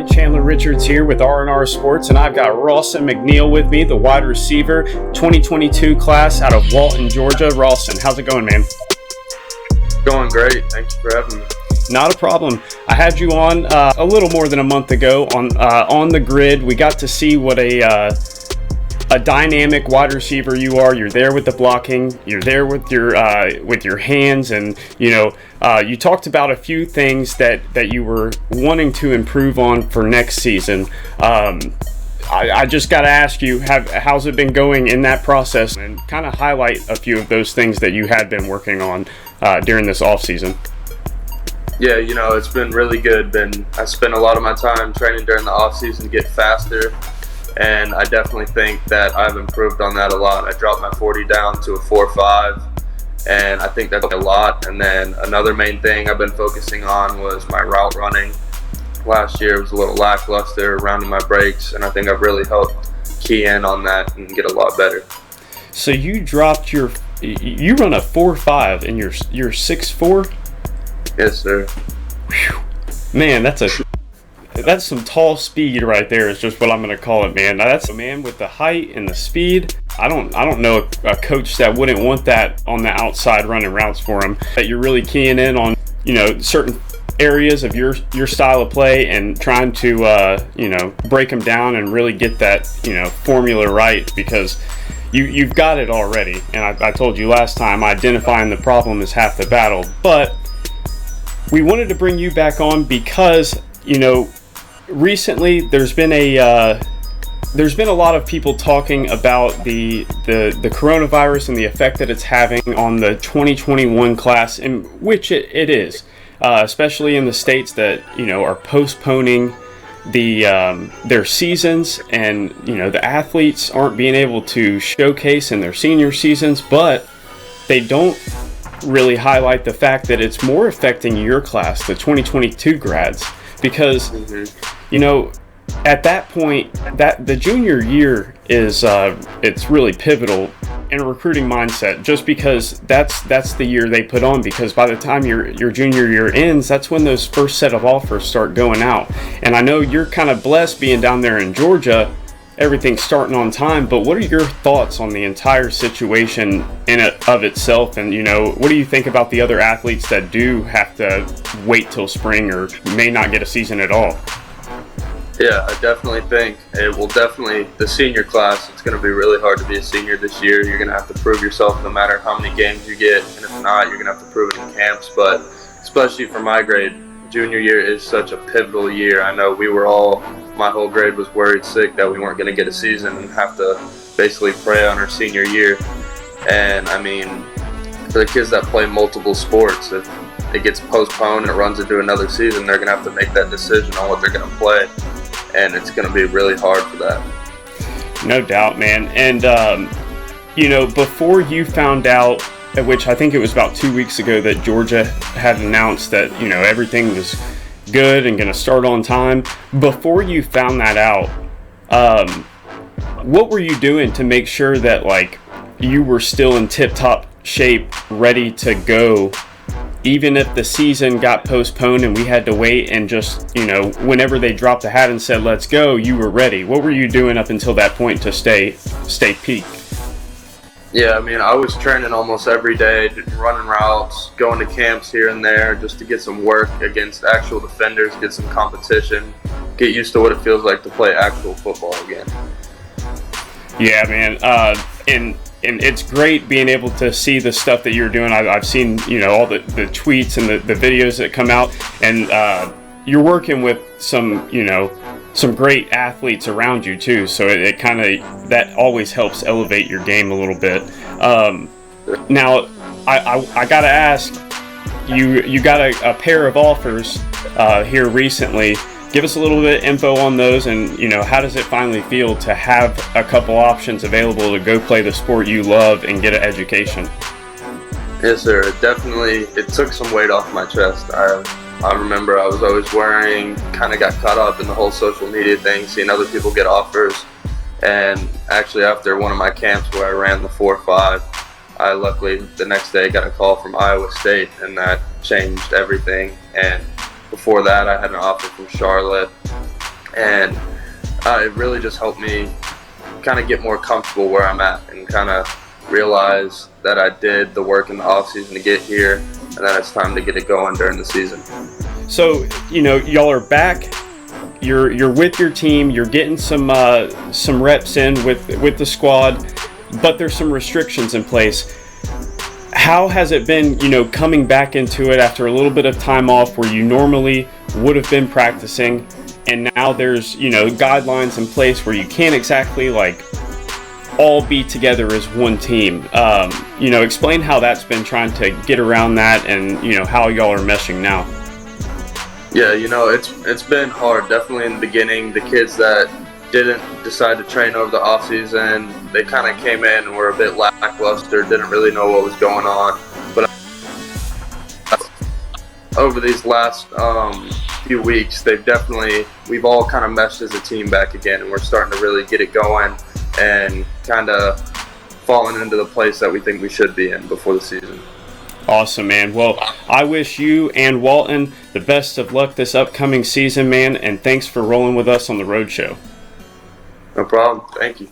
Chandler Richards here with R&R Sports, and I've got Rawson MacNeill with me, the wide receiver, 2022 class out of Walton, Georgia. Rawson, how's it going, man? Going great. Thank you for having me. Not a problem. I had you on a little more than a month ago on the grid. We got to see what a dynamic wide receiver you are. You're there with the blocking. You're there with your hands, and you talked about a few things that you were wanting to improve on for next season. I just got to ask you, how's it been going in that process, and kind of highlight a few of those things that you had been working on during this off season. Yeah, it's been really good. I spent a lot of my time training during the off season to get faster. And I definitely think that I've improved on that a lot. I dropped my 40 down to a 4.5, and I think that's a lot. And then another main thing I've been focusing on was my route running. Last year was a little lackluster, rounding my breaks, and I think I've really helped key in on that and get a lot better. So you dropped you run a 4.5 and you're 6'4"? Yes, sir. Whew. Man, that's some tall speed right there, is just what I'm going to call it, man. Now, that's a man with the height and the speed. I don't know a coach that wouldn't want that on the outside running routes for him. That you're really keying in on, certain areas of your style of play and trying to, break them down and really get that, formula right, because you've got it already. And I told you last time, identifying the problem is half the battle. But we wanted to bring you back on because, recently there's been a lot of people talking about the coronavirus and the effect that it's having on the 2021 class, in which it is, especially in the states that are postponing their seasons, and the athletes aren't being able to showcase in their senior seasons, but they don't really highlight the fact that it's more affecting your class, the 2022 grads, because at that point, that the junior year is it's really pivotal in a recruiting mindset, just because that's the year they put on, because by the time your junior year ends, that's when those first set of offers start going out. And I know you're kind of blessed being down there in Georgia, everything's starting on time, but what are your thoughts on the entire situation in it of itself? And what do you think about the other athletes that do have to wait till spring or may not get a season at all? Yeah, I definitely think the senior class, it's going to be really hard to be a senior this year. You're going to have to prove yourself no matter how many games you get, and if not, you're going to have to prove it in camps. But especially for my grade, junior year is such a pivotal year. I know my whole grade was worried sick that we weren't going to get a season and have to basically pray on our senior year. And I mean, for the kids that play multiple sports, if it gets postponed and it runs into another season, they're going to have to make that decision on what they're going to play. And it's going to be really hard for that. No doubt, man. And, before you found out, which I think it was about 2 weeks ago, that Georgia had announced that, everything was good and going to start on time. Before you found that out, what were you doing to make sure that, you were still in tip-top shape, ready to go, even if the season got postponed and we had to wait, and just, whenever they dropped the hat and said, let's go, you were ready? What were you doing up until that point to stay peak? Yeah, I mean, I was training almost every day, running routes, going to camps here and there just to get some work against actual defenders, get some competition, get used to what it feels like to play actual football again. Yeah, man. And it's great being able to see the stuff that you're doing. I've seen, all the tweets and the videos that come out, and you're working with some great athletes around you too. So it kind of, that always helps elevate your game a little bit. Now, I gotta ask, you got a pair of offers here recently. Give us a little bit of info on those, and how does it finally feel to have a couple options available to go play the sport you love and get an education? Yes, sir. It took some weight off my chest. I remember I was always worrying, kind of got caught up in the whole social media thing, seeing other people get offers. And actually, after one of my camps where I ran the 4.5, I luckily the next day got a call from Iowa State, and that changed everything. And before that, I had an offer from Charlotte, and it really just helped me kind of get more comfortable where I'm at and kind of realize that I did the work in the off season to get here, and that it's time to get it going during the season. So, y'all are back. You're with your team. You're getting some reps in with the squad, but there's some restrictions in place. How has it been, coming back into it after a little bit of time off where you normally would have been practicing, and now there's, guidelines in place where you can't exactly all be together as one team. Explain how that's been trying to get around that, and, how y'all are meshing now. Yeah, it's been hard. Definitely in the beginning, the kids that didn't decide to train over the off season, they kind of came in and were a bit lackluster, didn't really know what was going on. But over these last few weeks, we've all kind of meshed as a team back again, and we're starting to really get it going and kind of falling into the place that we think we should be in before the season. Awesome, man. Well, I wish you and Walton the best of luck this upcoming season, man, and thanks for rolling with us on the RoadShow. No problem. Thank you.